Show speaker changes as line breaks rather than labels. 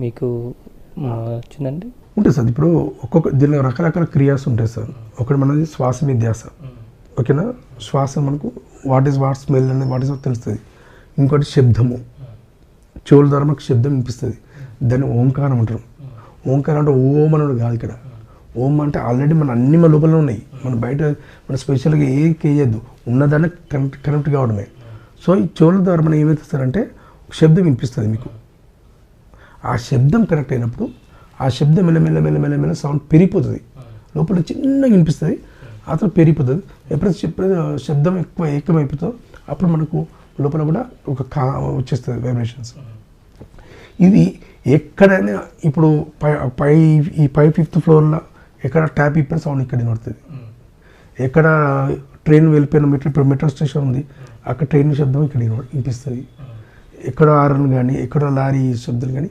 మీకు వచ్చిందండి?
ఉంటుంది సార్. ఇప్పుడు ఒక్కొక్క దీనిలో రకరకాల క్రియాస్ ఉంటాయి సార్. ఒకటి మనది శ్వాస మీద ధ్యాస. ఓకేనా? శ్వాస మనకు వాట్ స్మెల్ అనేది వాట్ తెలుస్తుంది. ఇంకోటి శబ్దము, చెవుల ద్వారా మనకు శబ్దం వినిపిస్తుంది. దాన్ని ఓంకారం అంటారు. ఓంకారం అంటే ఓం అనేది కాదు ఇక్కడ. ఓం అంటే ఆల్రెడీ మన అన్ని మన లోపల ఉన్నాయి. మన బయట మన స్పెషల్గా ఏ చేయొద్దు, ఉన్నదాన్ని కనెక్ట్ కావడమే. సో ఈ చెవుల ద్వారా మనం ఏమవుతుందంటే శబ్దం వినిపిస్తుంది మీకు. ఆ శబ్దం కనెక్ట్ అయినప్పుడు ఆ శబ్దం మెల్ల సౌండ్ పెరిగిపోతుంది. లోపల చిన్నగా వినిపిస్తుంది, ఆ తర్వాత పెరిగిపోతుంది. ఎప్పుడైతే శబ్దం ఎక్కువైపోతుందో అప్పుడు మనకు లోపల కూడా ఒక వచ్చేస్తుంది వైబ్రేషన్స్. ఇది ఎక్కడైనా ఇప్పుడు ఈ 5th ఫ్లోర్లో ఎక్కడ ట్యాప్ ఇప్పిన సౌండ్ ఇక్కడ వినబడుతుంది. ఎక్కడ ట్రైన్ వెళ్ళిపోయిన ఇప్పుడు మెట్రో స్టేషన్ ఉంది, అక్కడ ట్రైన్ శబ్దం ఇక్కడ వినిపిస్తుంది. ఎక్కడ హారన్ కానీ ఎక్కడ లారీ శబ్దాలు కానీ